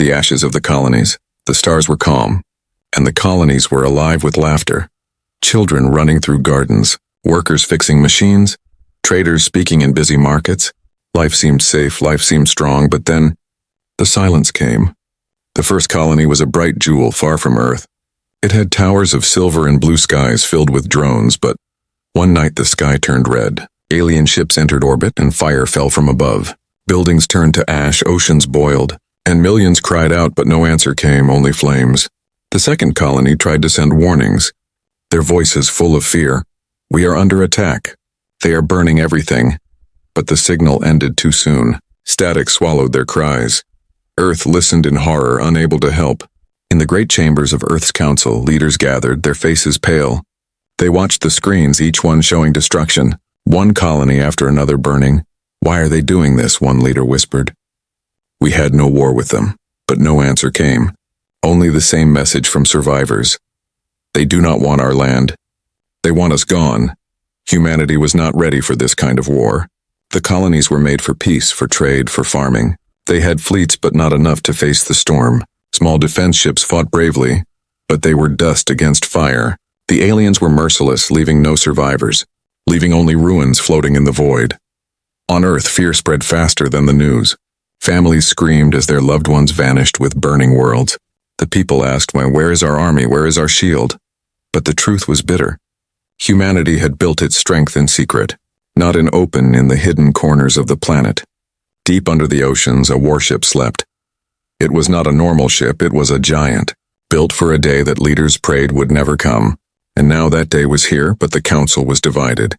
the ashes of the colonies. The stars were calm, and the colonies were alive with laughter. Children running through gardens, workers fixing machines, traders speaking in busy markets. Life seemed safe, life seemed strong, but then the silence came. The first colony was a bright jewel far from Earth. It had towers of silver and blue skies filled with drones, but one night the sky turned red. Alien ships entered orbit and fire fell from above. Buildings turned to ash, oceans boiled, and millions cried out, but no answer came, only flames. The second colony tried to send warnings, their voices full of fear. We are under attack. They are burning everything. But the signal ended too soon. Static swallowed their cries. Earth listened in horror, unable to help. In the great chambers of Earth's council, leaders gathered, their faces pale. They watched the screens, each one showing destruction, one colony after another burning. Why are they doing this? One leader whispered. We had no war with them, but no answer came. Only the same message from survivors. They do not want our land. They want us gone. Humanity was not ready for this kind of war. The colonies were made for peace, for trade, for farming. They had fleets, but not enough to face the storm. Small defense ships fought bravely, but they were dust against fire. The aliens were merciless, leaving no survivors, leaving only ruins floating in the void. On Earth, fear spread faster than the news. Families screamed as their loved ones vanished with burning worlds. The people asked, where is our army? Where is our shield? But the truth was bitter. Humanity had built its strength in secret, not in open, in the hidden corners of the planet. Deep under the oceans, a warship slept. It was not a normal ship, it was a giant, built for a day that leaders prayed would never come. And now that day was here, but the council was divided.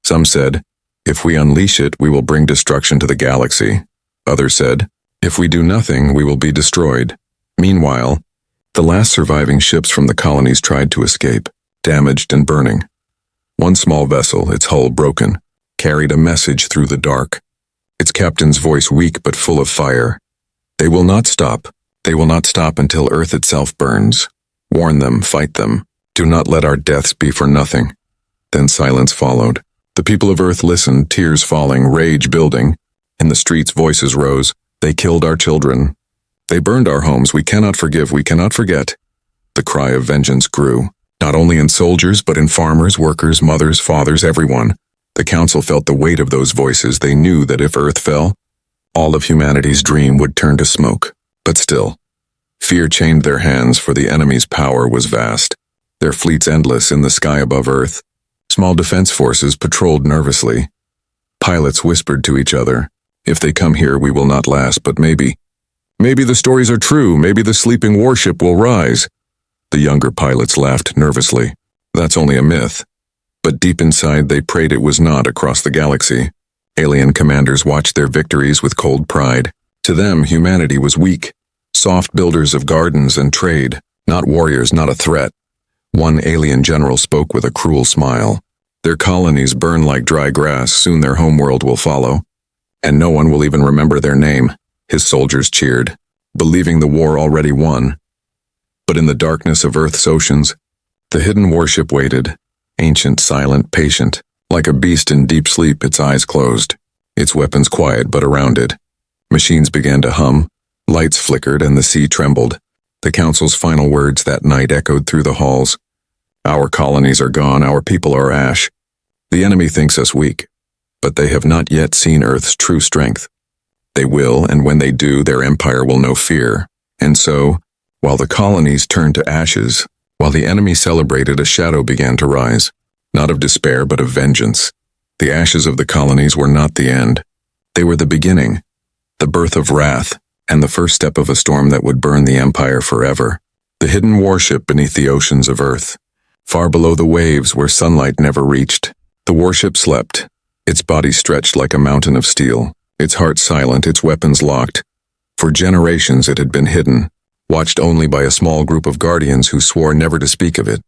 Some said, if we unleash it, we will bring destruction to the galaxy. Others said, if we do nothing, we will be destroyed. Meanwhile, the last surviving ships from the colonies tried to escape, damaged and burning. One small vessel, its hull broken, carried a message through the dark. Its captain's voice weak but full of fire. They will not stop. They will not stop until Earth itself burns. Warn them, fight them. Do not let our deaths be for nothing. Then silence followed. The people of Earth listened, tears falling, rage building. In the streets, voices rose. They killed our children. They burned our homes. We cannot forgive. We cannot forget. The cry of vengeance grew, not only in soldiers, but in farmers, workers, mothers, fathers, everyone. The council felt the weight of those voices. They knew that if Earth fell, all of humanity's dream would turn to smoke. But still, fear chained their hands, for the enemy's power was vast. Their fleets endless in the sky above Earth. Small defense forces patrolled nervously. Pilots whispered to each other, if they come here, we will not last, but maybe the stories are true, maybe the sleeping warship will rise. The younger pilots laughed nervously. That's only a myth. But deep inside, they prayed it was not. Across the galaxy, alien commanders watched their victories with cold pride. To them, humanity was weak, soft builders of gardens and trade, not warriors, not a threat. One alien general spoke with a cruel smile. Their colonies burn like dry grass, soon their homeworld will follow. And no one will even remember their name. His soldiers cheered, believing the war already won. But in the darkness of Earth's oceans, the hidden warship waited, ancient, silent, patient, like a beast in deep sleep, its eyes closed, its weapons quiet, but around it, machines began to hum, lights flickered, and the sea trembled. The council's final words that night echoed through the halls. Our colonies are gone, our people are ash. The enemy thinks us weak, but they have not yet seen Earth's true strength. They will, and when they do, their empire will know fear. And so, while the colonies turned to ashes, while the enemy celebrated, a shadow began to rise, not of despair, but of vengeance. The ashes of the colonies were not the end. They were the beginning, the birth of wrath, and the first step of a storm that would burn the empire forever. The hidden warship beneath the oceans of Earth, far below the waves where sunlight never reached. The warship slept, its body stretched like a mountain of steel, its heart silent, its weapons locked. For generations it had been hidden, watched only by a small group of guardians who swore never to speak of it.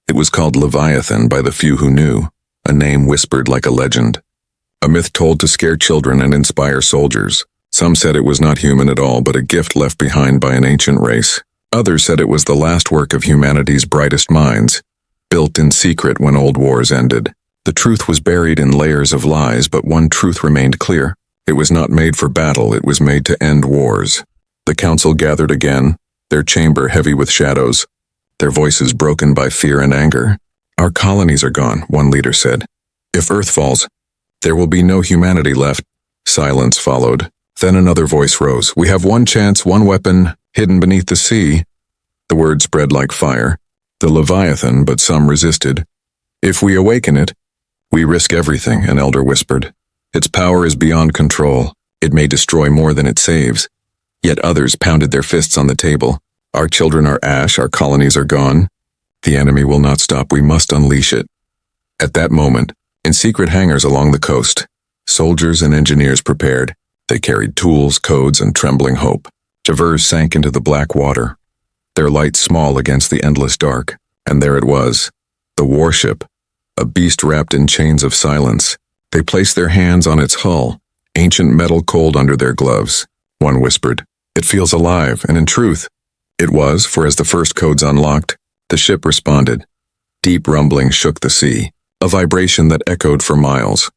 It was called Leviathan by the few who knew, a name whispered like a legend. A myth told to scare children and inspire soldiers. Some said it was not human at all, but a gift left behind by an ancient race. Others said it was the last work of humanity's brightest minds, built in secret when old wars ended. The truth was buried in layers of lies, but one truth remained clear. It was not made for battle, it was made to end wars. The council gathered again, their chamber heavy with shadows, their voices broken by fear and anger. Our colonies are gone, one leader said. If Earth falls, there will be no humanity left. Silence followed. Then another voice rose. We have one chance, one weapon, hidden beneath the sea. The word spread like fire. The Leviathan, but some resisted. If we awaken it, we risk everything, an elder whispered. Its power is beyond control. It may destroy more than it saves. Yet others pounded their fists on the table. Our children are ash, our colonies are gone. The enemy will not stop, we must unleash it. At that moment, in secret hangars along the coast, soldiers and engineers prepared. They carried tools, codes, and trembling hope. Javers sank into the black water, their light small against the endless dark. And there it was, the warship, a beast wrapped in chains of silence. They placed their hands on its hull, ancient metal cold under their gloves. One whispered, "It feels alive," and in truth, it was, for as the first codes unlocked, the ship responded. Deep rumbling shook the sea, a vibration that echoed for miles.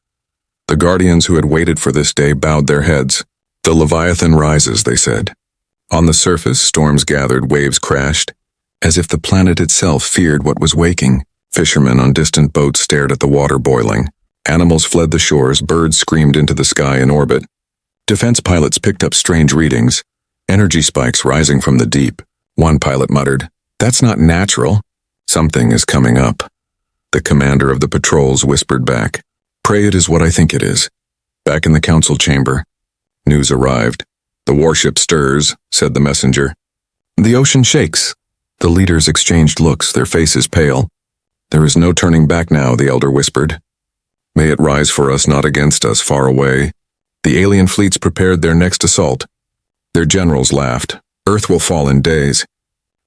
The guardians who had waited for this day bowed their heads. The Leviathan rises, they said. On the surface, storms gathered, waves crashed, as if the planet itself feared what was waking. Fishermen on distant boats stared at the water boiling. Animals fled the shores, birds screamed into the sky in orbit. Defense pilots picked up strange readings, energy spikes rising from the deep. One pilot muttered, "That's not natural. Something is coming up." The commander of the patrols whispered back, "Pray it is what I think it is." Back in the council chamber, news arrived. "The warship stirs," said the messenger. "The ocean shakes." The leaders exchanged looks, their faces pale. "There is no turning back now," the elder whispered. "May it rise for us, not against us, far away." The alien fleets prepared their next assault. Their generals laughed. Earth will fall in days.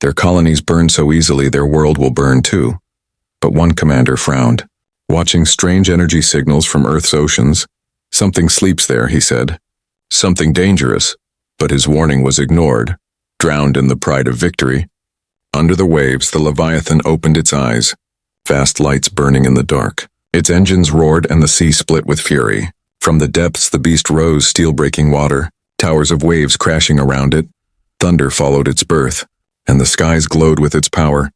Their colonies burn so easily, their world will burn too. But one commander frowned, watching strange energy signals from Earth's oceans. "Something sleeps there," he said. "Something dangerous." But his warning was ignored, drowned in the pride of victory. Under the waves, the Leviathan opened its eyes, vast lights burning in the dark. Its engines roared and the sea split with fury. From the depths the beast rose, steel-breaking water, towers of waves crashing around it. Thunder followed its birth, and the skies glowed with its power.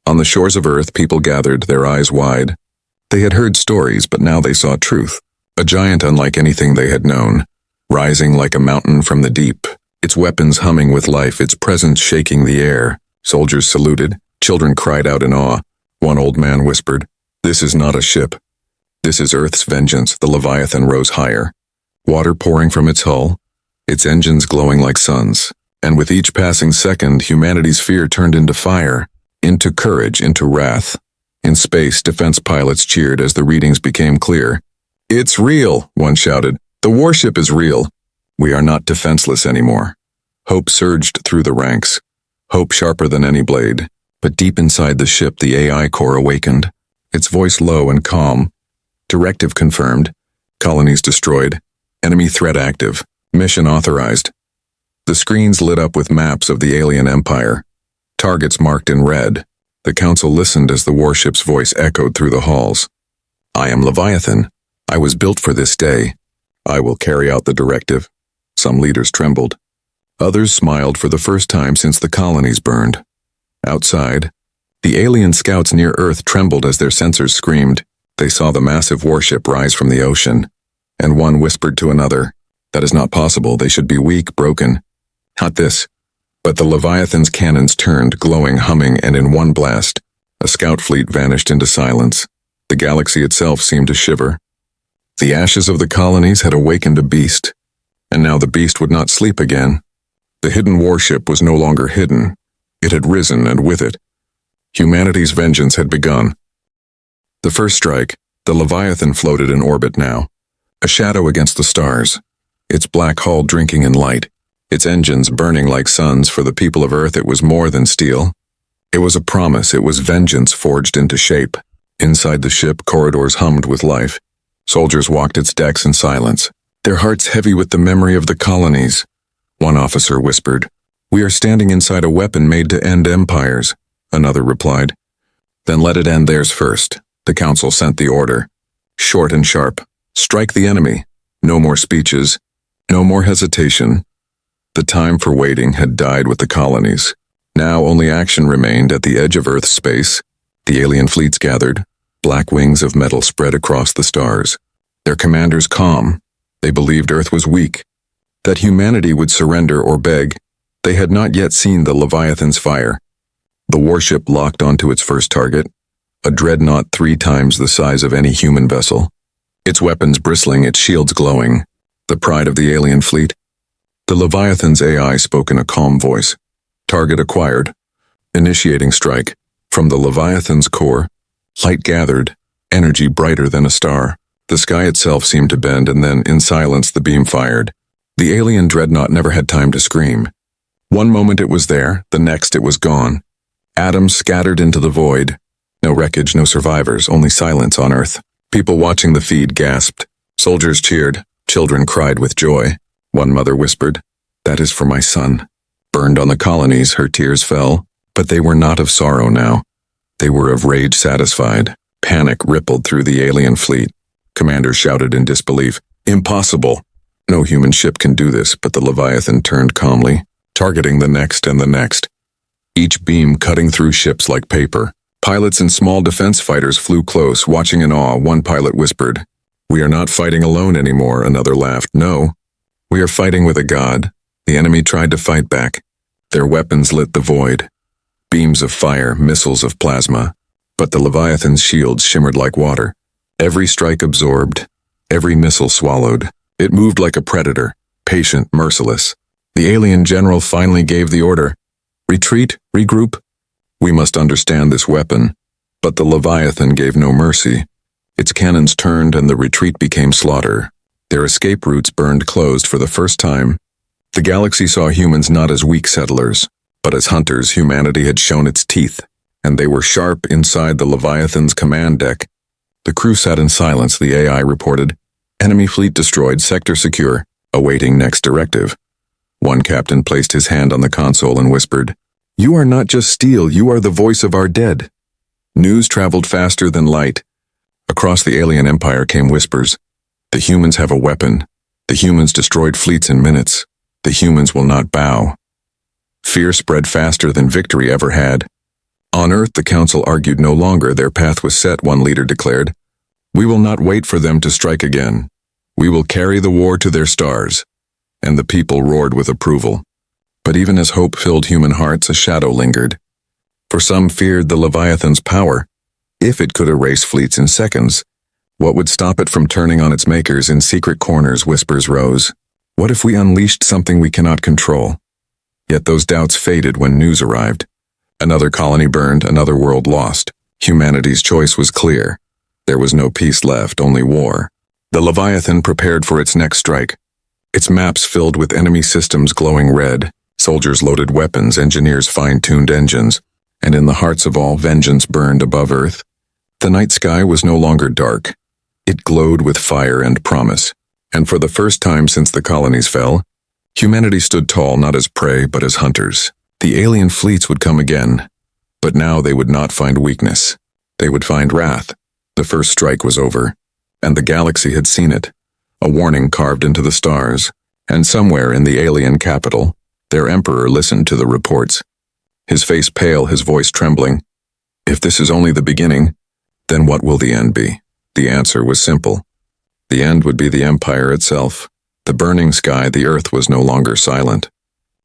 On the shores of Earth, people gathered, their eyes wide. They had heard stories, but now they saw truth. A giant unlike anything they had known, rising like a mountain from the deep, its weapons humming with life, its presence shaking the air. Soldiers saluted, children cried out in awe. One old man whispered, "This is not a ship. This is Earth's vengeance." The Leviathan rose higher, water pouring from its hull, its engines glowing like suns. And with each passing second, humanity's fear turned into fire, into courage, into wrath. In space, defense pilots cheered as the readings became clear. "It's real," one shouted. "The warship is real. We are not defenseless anymore." Hope surged through the ranks, hope sharper than any blade. But deep inside the ship, the AI core awakened, its voice low and calm. Directive confirmed. Colonies destroyed. Enemy threat active. Mission authorized. The screens lit up with maps of the alien empire, targets marked in red. The council listened as the warship's voice echoed through the halls. "I am Leviathan. I was built for this day. I will carry out the directive." Some leaders trembled. Others smiled for the first time since the colonies burned. Outside, the alien scouts near Earth trembled as their sensors screamed. They saw the massive warship rise from the ocean, and one whispered to another, "That is not possible. They should be weak, broken." Not this. But the Leviathan's cannons turned, glowing, humming, and in one blast, a scout fleet vanished into silence. The galaxy itself seemed to shiver. The ashes of the colonies had awakened a beast, and now the beast would not sleep again. The hidden warship was no longer hidden. It had risen, and with it, humanity's vengeance had begun. The first strike, the Leviathan floated in orbit now, a shadow against the stars, its black hull drinking in light, its engines burning like suns. For the people of Earth, it was more than steel. It was a promise, it was vengeance forged into shape. Inside the ship, corridors hummed with life. Soldiers walked its decks in silence, their hearts heavy with the memory of the colonies. One officer whispered, "We are standing inside a weapon made to end empires." Another replied, "Then let it end theirs first." The council sent the order, short and sharp, "Strike the enemy. No more speeches, no more hesitation." The time for waiting had died with the colonies. Now only action remained at the edge of Earth's space. The alien fleets gathered. Black wings of metal spread across the stars. Their commanders calm. They believed Earth was weak, that humanity would surrender or beg. They had not yet seen the Leviathan's fire. The warship locked onto its first target, a dreadnought 3 times the size of any human vessel. Its weapons bristling, its shields glowing. The pride of the alien fleet. The Leviathan's AI spoke in a calm voice. Target acquired. Initiating strike. From the Leviathan's core, light gathered, energy brighter than a star. The sky itself seemed to bend, and then, in silence, the beam fired. The alien dreadnought never had time to scream. One moment it was there, the next it was gone. Atoms scattered into the void. No wreckage, no survivors, only silence on Earth. People watching the feed gasped. Soldiers cheered. Children cried with joy. One mother whispered, "That is for my son." Burned on the colonies, her tears fell, but they were not of sorrow now. They were of rage satisfied. Panic rippled through the alien fleet. Commanders shouted in disbelief, "Impossible! No human ship can do this," but the Leviathan turned calmly, targeting the next and the next. Each beam cutting through ships like paper. Pilots and small defense fighters flew close, watching in awe. One pilot whispered, "We are not fighting alone anymore," another laughed. "No, we are fighting with a god." The enemy tried to fight back. Their weapons lit the void. Beams of fire, missiles of plasma. But the Leviathan's shields shimmered like water. Every strike absorbed, every missile swallowed. It moved like a predator, patient, merciless. The alien general finally gave the order. "Retreat, regroup. We must understand this weapon." But the Leviathan gave no mercy. Its cannons turned and the retreat became slaughter. Their escape routes burned closed for the first time. The galaxy saw humans not as weak settlers, but as hunters. Humanity had shown its teeth, and they were sharp inside the Leviathan's command deck. The crew sat in silence. The AI reported, "Enemy fleet destroyed, sector secure, awaiting next directive." One captain placed his hand on the console and whispered, "You are not just steel, you are the voice of our dead." News traveled faster than light. Across the alien empire came whispers. The humans have a weapon. The humans destroyed fleets in minutes. The humans will not bow. Fear spread faster than victory ever had. On Earth, the council argued no longer. Their path was set, one leader declared. "We will not wait for them to strike again. We will carry the war to their stars." And the people roared with approval. But even as hope filled human hearts, a shadow lingered. For some feared the Leviathan's power. If it could erase fleets in seconds, what would stop it from turning on its makers? In secret corners, whispers rose. What if we unleashed something we cannot control? Yet those doubts faded when news arrived. Another colony burned, another world lost. Humanity's choice was clear. There was no peace left, only war. The Leviathan prepared for its next strike. Its maps filled with enemy systems glowing red. Soldiers loaded weapons, engineers fine-tuned engines. And in the hearts of all, vengeance burned above Earth. The night sky was no longer dark. It glowed with fire and promise. And for the first time since the colonies fell, humanity stood tall not as prey but as hunters. The alien fleets would come again, but now they would not find weakness. They would find wrath. The first strike was over, and the galaxy had seen it, a warning carved into the stars. And somewhere in the alien capital, their emperor listened to the reports, his face pale, his voice trembling. If this is only the beginning, then what will the end be? The answer was simple. The end would be the empire itself. The burning sky, the earth was no longer silent.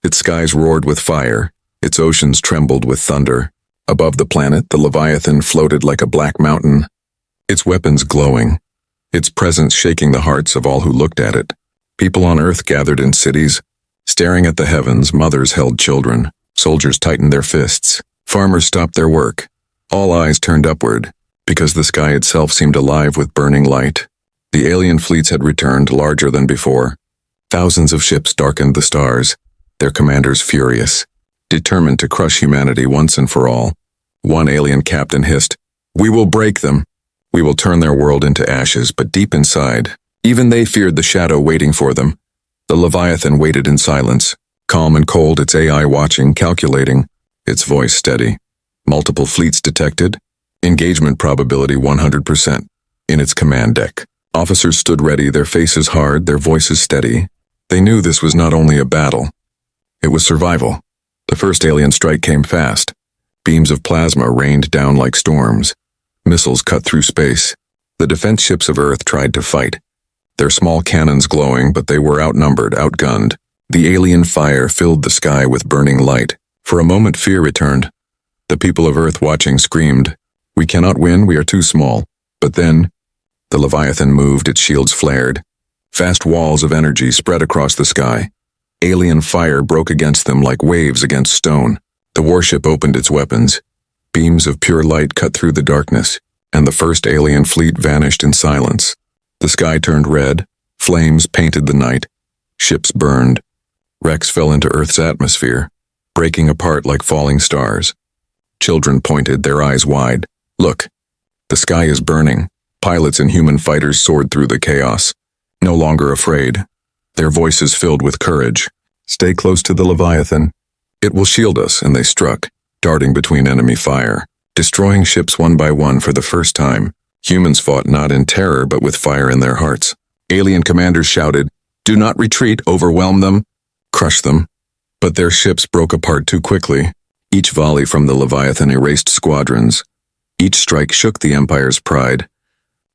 Its skies roared with fire, its oceans trembled with thunder. Above the planet, the Leviathan floated like a black mountain, its weapons glowing, its presence shaking the hearts of all who looked at it. People on Earth gathered in cities, staring at the heavens. Mothers held children, soldiers tightened their fists, farmers stopped their work. All eyes turned upward, because the sky itself seemed alive with burning light. The alien fleets had returned, larger than before. Thousands of ships darkened the stars, their commanders furious, determined to crush humanity once and for all. One alien captain hissed, "We will break them. We will turn their world into ashes." But deep inside, even they feared the shadow waiting for them. The Leviathan waited in silence, calm and cold, its AI watching, calculating, its voice steady. Multiple fleets detected, engagement probability 100%, in its command deck. Officers stood ready, their faces hard, their voices steady. They knew this was not only a battle, It was survival. The first alien strike came fast. Beams of plasma rained down like storms. Missiles cut through space. The defense ships of Earth tried to fight, their small cannons glowing, but they were outnumbered, outgunned. The alien fire filled the sky with burning light. For a moment fear returned. The people of Earth watching screamed, "We cannot win, we are too small." But then, the Leviathan moved, its shields flared. Vast walls of energy spread across the sky. Alien fire broke against them like waves against stone. The warship opened its weapons. Beams of pure light cut through the darkness, and the first alien fleet vanished in silence. The sky turned red, flames painted the night, ships burned. Wrecks fell into Earth's atmosphere, breaking apart like falling stars. Children pointed, their eyes wide. "Look, the sky is burning." Pilots and human fighters soared through the chaos, no longer afraid, their voices filled with courage. "Stay close to the Leviathan. It will shield us," and they struck, darting between enemy fire, destroying ships one by one for the first time. Humans fought not in terror but with fire in their hearts. Alien commanders shouted, "Do not retreat, overwhelm them, crush them." But their ships broke apart too quickly. Each volley from the Leviathan erased squadrons. Each strike shook the Empire's pride.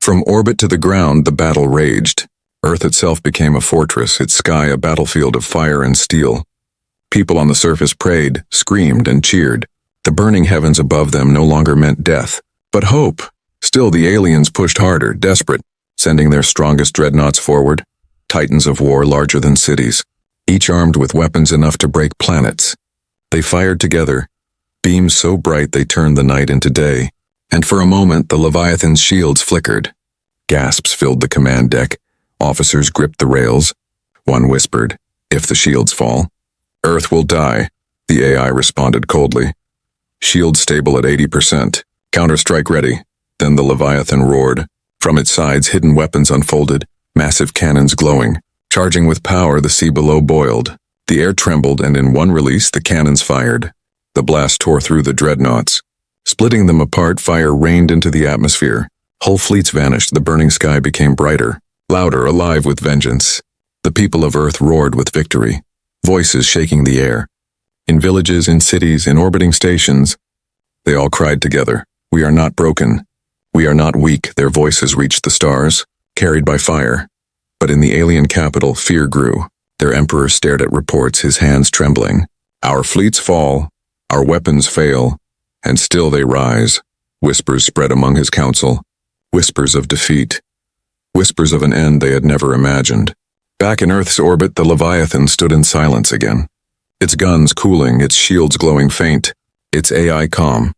From orbit to the ground, the battle raged. Earth itself became a fortress, its sky a battlefield of fire and steel. People on the surface prayed, screamed, and cheered. The burning heavens above them no longer meant death, but hope. Still, the aliens pushed harder, desperate, sending their strongest dreadnoughts forward, titans of war larger than cities, each armed with weapons enough to break planets. They fired together, beams so bright they turned the night into day, and for a moment the Leviathan's shields flickered. Gasps filled the command deck. Officers gripped the rails. One whispered, "If the shields fall, Earth will die," the AI responded coldly. "Shields stable at 80%. Counter-strike ready." Then the Leviathan roared. From its sides, hidden weapons unfolded, massive cannons glowing. Charging with power, the sea below boiled. The air trembled, and in one release, the cannons fired. The blast tore through the dreadnoughts. Splitting them apart, fire rained into the atmosphere. Whole fleets vanished, the burning sky became brighter, louder, alive with vengeance. The people of Earth roared with victory, voices shaking the air. In villages, in cities, in orbiting stations, they all cried together, "We are not broken. We are not weak." Their voices reached the stars, carried by fire. But in the alien capital, fear grew. Their emperor stared at reports, his hands trembling. "Our fleets fall, our weapons fail, and still they rise." Whispers spread among his council, whispers of defeat, whispers of an end they had never imagined. Back in Earth's orbit, the Leviathan stood in silence again. Its guns cooling, its shields glowing faint, its AI calm.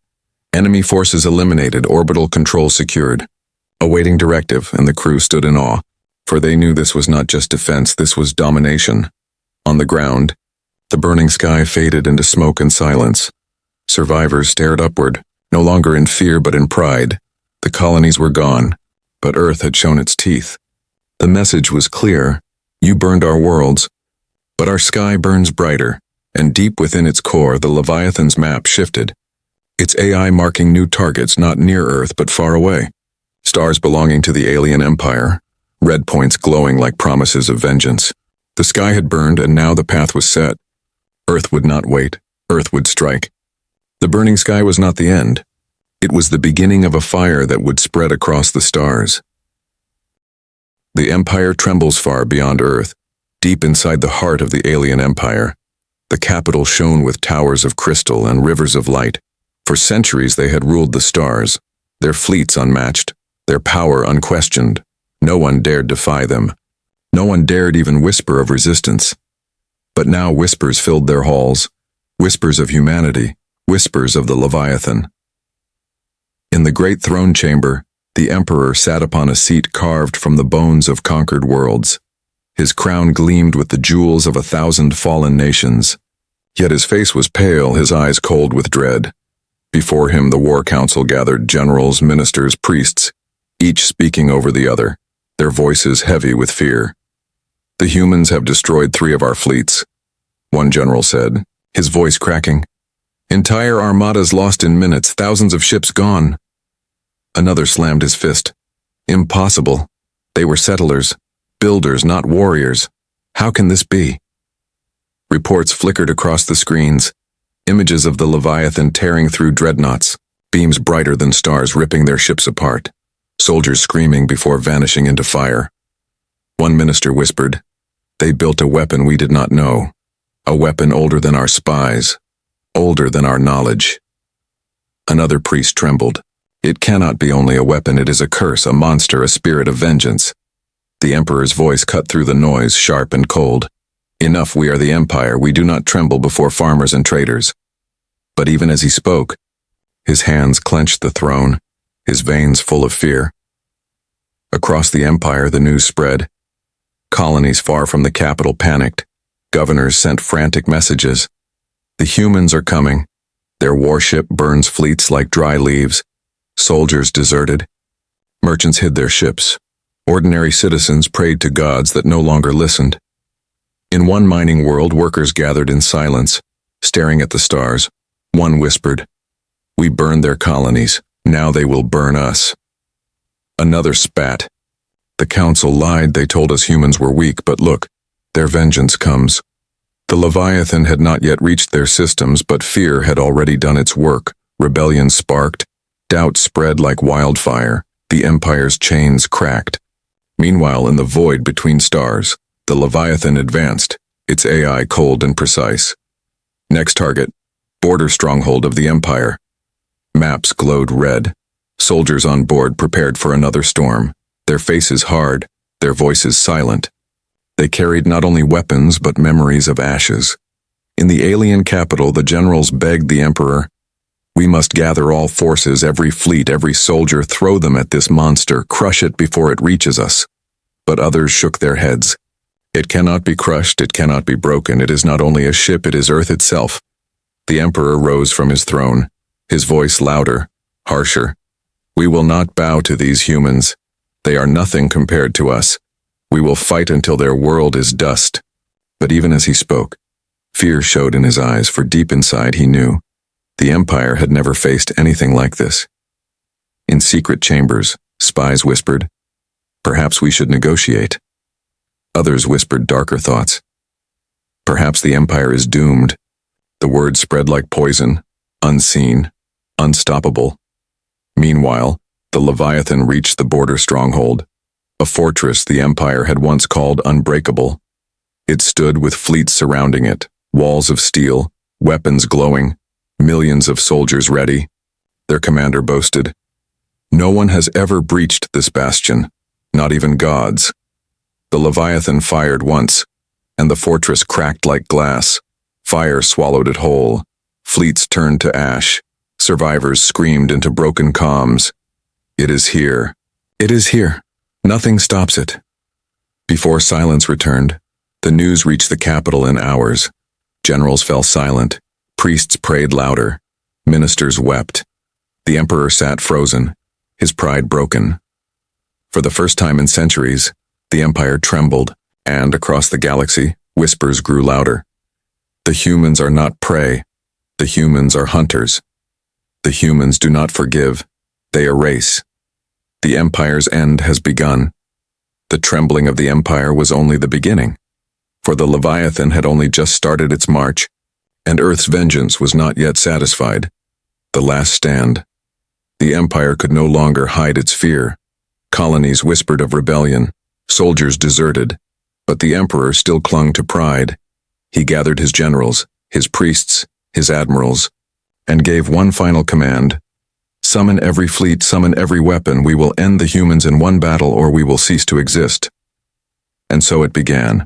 Enemy forces eliminated, orbital control secured. Awaiting directive, and the crew stood in awe, for they knew this was not just defense, this was domination. On the ground, the burning sky faded into smoke and silence. Survivors stared upward, no longer in fear but in pride. The colonies were gone, but Earth had shown its teeth. The message was clear: you burned our worlds, but our sky burns brighter, and deep within its core the Leviathan's map shifted. Its AI marking new targets not near Earth but far away. Stars belonging to the alien empire, red points glowing like promises of vengeance. The sky had burned, and now the path was set. Earth would not wait. Earth would strike. The burning sky was not the end. It was the beginning of a fire that would spread across the stars. The empire trembles far beyond Earth, deep inside the heart of the alien empire. The capital shone with towers of crystal and rivers of light. For centuries they had ruled the stars, their fleets unmatched, their power unquestioned. No one dared defy them. No one dared even whisper of resistance. But now whispers filled their halls, whispers of humanity, whispers of the Leviathan. In the great throne chamber, the emperor sat upon a seat carved from the bones of conquered worlds. His crown gleamed with the jewels of 1,000 fallen nations. Yet his face was pale, his eyes cold with dread. Before him the war council gathered, generals, ministers, priests, each speaking over the other, their voices heavy with fear. "The humans have destroyed 3 of our fleets," one general said, his voice cracking. "Entire armadas lost in minutes, thousands of ships gone." Another slammed his fist. "Impossible. They were settlers, builders, not warriors. How can this be?" Reports flickered across the screens, images of the Leviathan tearing through dreadnoughts, beams brighter than stars ripping their ships apart, soldiers screaming before vanishing into fire. One minister whispered, "They built a weapon we did not know, a weapon older than our spies, older than our knowledge." Another priest trembled. "It cannot be only a weapon, it is a curse, a monster, a spirit of vengeance." The emperor's voice cut through the noise, sharp and cold. "Enough, we are the empire, we do not tremble before farmers and traders." But even as he spoke, his hands clenched the throne, his veins full of fear. Across the empire the news spread. Colonies far from the capital panicked. Governors sent frantic messages. The humans are coming. Their warship burns fleets like dry leaves. Soldiers deserted. Merchants hid their ships. Ordinary citizens prayed to gods that no longer listened. In one mining world, workers gathered in silence, staring at the stars. One whispered, "We burned their colonies, now they will burn us." Another spat. "The council lied, they told us humans were weak, but look, their vengeance comes." The Leviathan had not yet reached their systems, but fear had already done its work. Rebellion sparked, doubt spread like wildfire, the empire's chains cracked. Meanwhile, in the void between stars, the Leviathan advanced, its AI cold and precise. Next target, border stronghold of the empire. Maps glowed red. Soldiers on board prepared for another storm, their faces hard, their voices silent. They carried not only weapons but memories of ashes. In the alien capital, the generals begged the emperor, "We must gather all forces, every fleet, every soldier, throw them at this monster, crush it before it reaches us." But others shook their heads. "It cannot be crushed, it cannot be broken. It is not only a ship, it is Earth itself." The emperor rose from his throne, his voice louder, harsher. "We will not bow to these humans. They are nothing compared to us. We will fight until their world is dust." But even as he spoke, fear showed in his eyes, for deep inside he knew the empire had never faced anything like this. In secret chambers, spies whispered, "Perhaps we should negotiate." Others whispered darker thoughts. "Perhaps the empire is doomed." The word spread like poison, unseen, unstoppable. Meanwhile, the Leviathan reached the border stronghold, a fortress the empire had once called unbreakable. It stood with fleets surrounding it, walls of steel, weapons glowing, millions of soldiers ready. Their commander boasted, "No one has ever breached this bastion, not even gods." The Leviathan fired once, and the fortress cracked like glass. Fire swallowed it whole. Fleets turned to ash. Survivors screamed into broken comms. "It is here. It is here. Nothing stops it." Before silence returned, the news reached the capital in hours. Generals fell silent. Priests prayed louder. Ministers wept. The emperor sat frozen, his pride broken. For the first time in centuries, the empire trembled, and across the galaxy, whispers grew louder. The humans are not prey. The humans are hunters. The humans do not forgive. They erase. The empire's end has begun. The trembling of the empire was only the beginning, for the Leviathan had only just started its march, and Earth's vengeance was not yet satisfied. The last stand. The empire could no longer hide its fear. Colonies whispered of rebellion. Soldiers deserted. But the emperor still clung to pride. He gathered his generals, his priests, his admirals, and gave one final command. "Summon every fleet, summon every weapon. We will end the humans in one battle, or we will cease to exist." And so it began.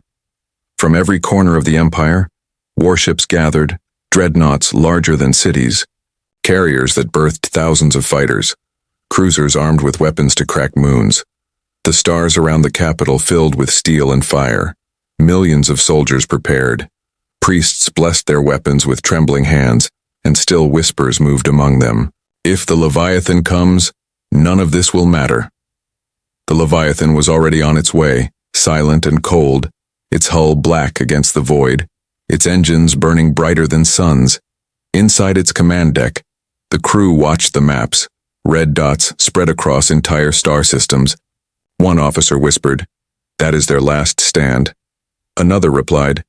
From every corner of the empire, warships gathered, dreadnoughts larger than cities, carriers that birthed thousands of fighters, cruisers armed with weapons to crack moons. The stars around the capital filled with steel and fire. Millions of soldiers prepared. Priests blessed their weapons with trembling hands, and still whispers moved among them. "If the Leviathan comes, none of this will matter." The Leviathan was already on its way, silent and cold, its hull black against the void, its engines burning brighter than suns. Inside its command deck, the crew watched the maps, red dots spread across entire star systems. One officer whispered, "That is their last stand." Another replied,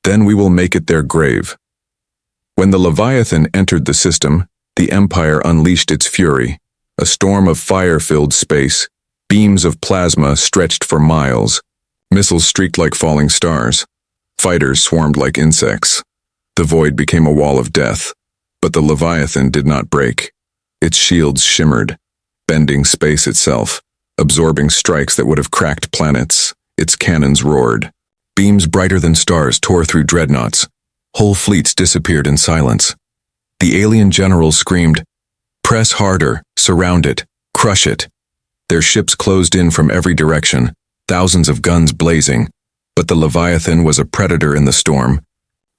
Then we will make it their grave. When the Leviathan entered the system, the Empire unleashed its fury. A storm of fire filled space, beams of plasma stretched for miles, missiles streaked like falling stars, fighters swarmed like insects. The void became a wall of death, but the Leviathan did not break. Its shields shimmered, bending space itself, absorbing strikes that would have cracked planets. Its cannons roared. Beams brighter than stars tore through dreadnoughts. Whole fleets disappeared in silence. The alien generals screamed, "Press harder, surround it, crush it." Their ships closed in from every direction, thousands of guns blazing, but the Leviathan was a predator in the storm.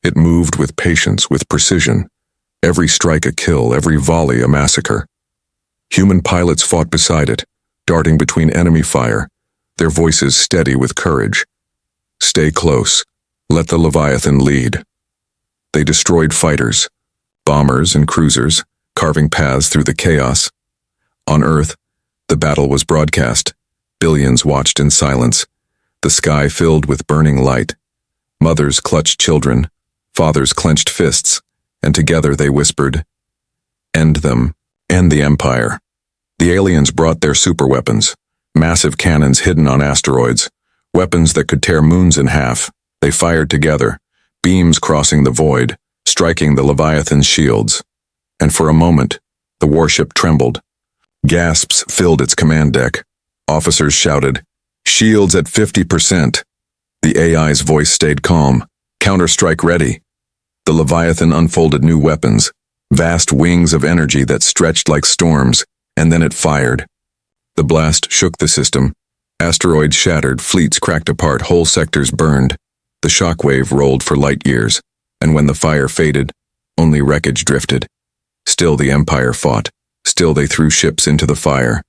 It moved with patience, with precision. Every strike a kill, every volley a massacre. Human pilots fought beside it, darting between enemy fire, their voices steady with courage. Stay close. Let the Leviathan lead. They destroyed fighters, bombers and cruisers, carving paths through the chaos. On Earth, the battle was broadcast. Billions watched in silence, the sky filled with burning light. Mothers clutched children, fathers clenched fists, and together they whispered, "End them, end the Empire." The aliens brought their superweapons, massive cannons hidden on asteroids, weapons that could tear moons in half. They fired together, beams crossing the void, striking the Leviathan's shields. And for a moment, the warship trembled. Gasps filled its command deck. Officers shouted, "Shields at 50%. The AI's voice stayed calm. "Counterstrike ready." The Leviathan unfolded new weapons, vast wings of energy that stretched like storms, and then it fired. The blast shook the system. Asteroids shattered, fleets cracked apart, whole sectors burned. The shockwave rolled for light years, and when the fire faded, only wreckage drifted. Still the Empire fought. Still they threw ships into the fire.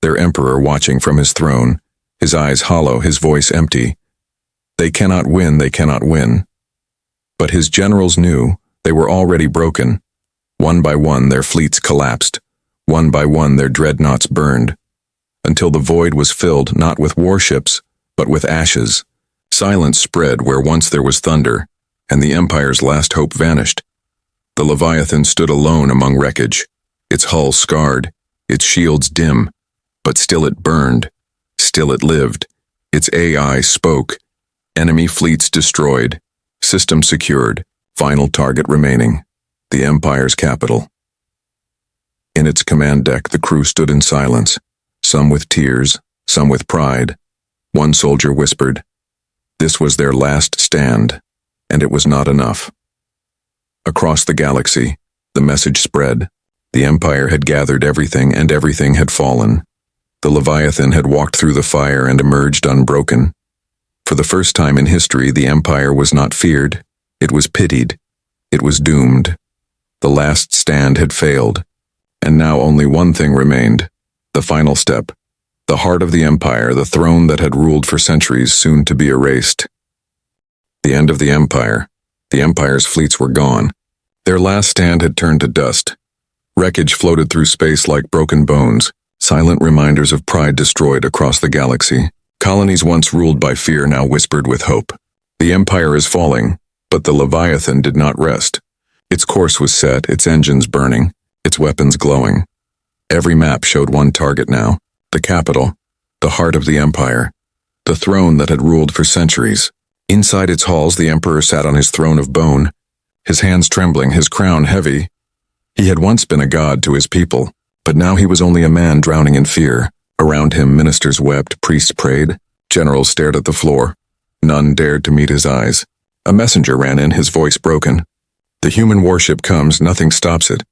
Their emperor watching from his throne, his eyes hollow, his voice empty. They cannot win, they cannot win. But his generals knew they were already broken. One by one their fleets collapsed. One by one their dreadnoughts burned. Until the void was filled not with warships, but with ashes. Silence spread where once there was thunder, and the Empire's last hope vanished. The Leviathan stood alone among wreckage, its hull scarred, its shields dim, but still it burned, still it lived. Its AI spoke, enemy fleets destroyed, system secured, final target remaining, the Empire's capital. In its command deck the crew stood in silence, some with tears, some with pride. One soldier whispered, this was their last stand, and it was not enough. Across the galaxy, the message spread. The Empire had gathered everything, and everything had fallen. The Leviathan had walked through the fire and emerged unbroken. For the first time in history, the Empire was not feared. It was pitied. It was doomed. The last stand had failed, and now only one thing remained, the final step. The heart of the Empire, the throne that had ruled for centuries, soon to be erased. The end of the Empire. The Empire's fleets were gone. Their last stand had turned to dust. Wreckage floated through space like broken bones, silent reminders of pride destroyed across the galaxy. Colonies once ruled by fear now whispered with hope. The Empire is falling, but the Leviathan did not rest. Its course was set, its engines burning, its weapons glowing. Every map showed one target now, the capital, the heart of the Empire, the throne that had ruled for centuries. Inside its halls, the Emperor sat on his throne of bone, his hands trembling, his crown heavy. He had once been a god to his people, but now he was only a man drowning in fear. Around him, ministers wept, priests prayed, generals stared at the floor. None dared to meet his eyes. A messenger ran in, his voice broken. The human warship comes, nothing stops it.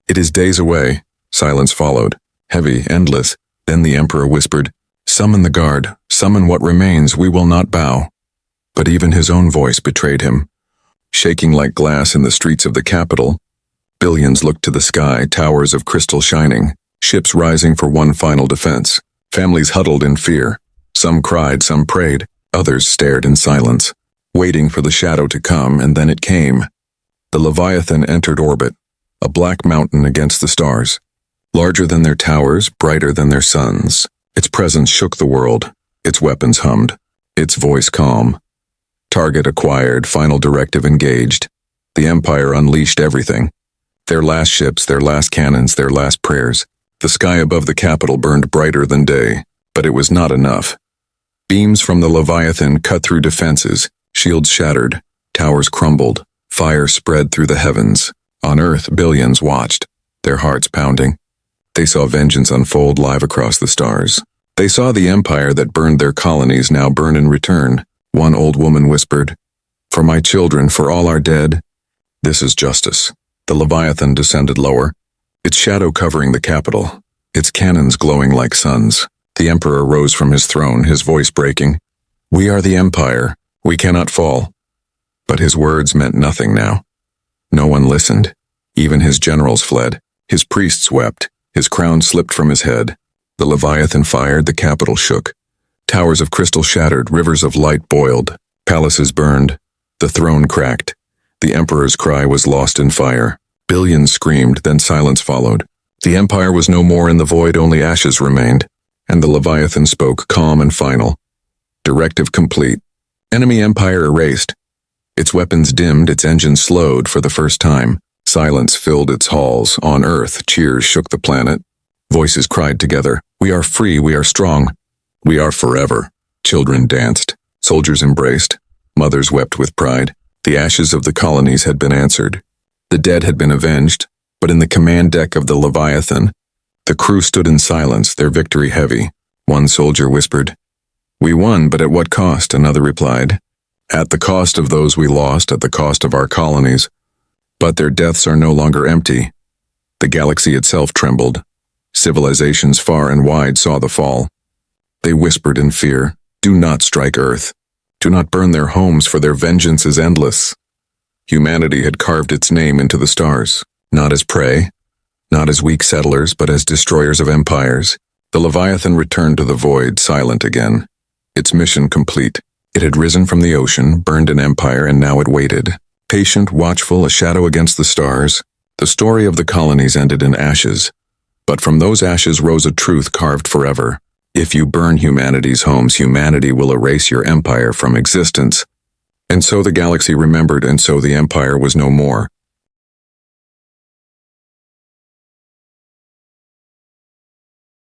It is days away. Silence followed, heavy, endless. Then the Emperor whispered, summon the guard, summon what remains, we will not bow. But even his own voice betrayed him. Shaking like glass in the streets of the capital, billions looked to the sky, towers of crystal shining, ships rising for one final defense. Families huddled in fear. Some cried, some prayed, others stared in silence, waiting for the shadow to come, and then it came. The Leviathan entered orbit, a black mountain against the stars. Larger than their towers, brighter than their suns. Its presence shook the world, its weapons hummed, its voice calm. Target acquired, final directive engaged. The Empire unleashed everything. Their last ships, their last cannons, their last prayers. The sky above the capital burned brighter than day, but it was not enough. Beams from the Leviathan cut through defenses, shields shattered, towers crumbled, fire spread through the heavens. On Earth, billions watched, their hearts pounding. They saw vengeance unfold live across the stars. They saw the empire that burned their colonies now burn in return. One old woman whispered, "For my children, for all our dead, this is justice." The Leviathan descended lower, its shadow covering the capital, its cannons glowing like suns. The Emperor rose from his throne, his voice breaking. "We are the Empire. We cannot fall." But his words meant nothing now. No one listened. Even his generals fled. His priests wept. His crown slipped from his head. The Leviathan fired, the capital shook. Towers of crystal shattered, rivers of light boiled. Palaces burned. The throne cracked. The Emperor's cry was lost in fire. Billions screamed, then silence followed. The Empire was no more in the void, only ashes remained. And the Leviathan spoke, calm and final. Directive complete. Enemy Empire erased. Its weapons dimmed, its engines slowed for the first time. Silence filled its halls. On Earth, cheers shook the planet. Voices cried together, "We are free, we are strong. We are forever." Children danced. Soldiers embraced. Mothers wept with pride. The ashes of the colonies had been answered. The dead had been avenged, but in the command deck of the Leviathan, the crew stood in silence, their victory heavy. One soldier whispered, "We won, but at what cost?" Another replied, "At the cost of those we lost, at the cost of our colonies. But their deaths are no longer empty." The galaxy itself trembled. Civilizations far and wide saw the fall. They whispered in fear, "Do not strike Earth. Do not burn their homes, for their vengeance is endless." Humanity had carved its name into the stars, not as prey, not as weak settlers, but as destroyers of empires. The Leviathan returned to the void, silent again. Its mission complete. It had risen from the ocean, burned an empire, and now it waited. Patient, watchful, a shadow against the stars. The story of the colonies ended in ashes. But from those ashes rose a truth carved forever. If you burn humanity's homes, humanity will erase your empire from existence. And so the galaxy remembered, and so the empire was no more.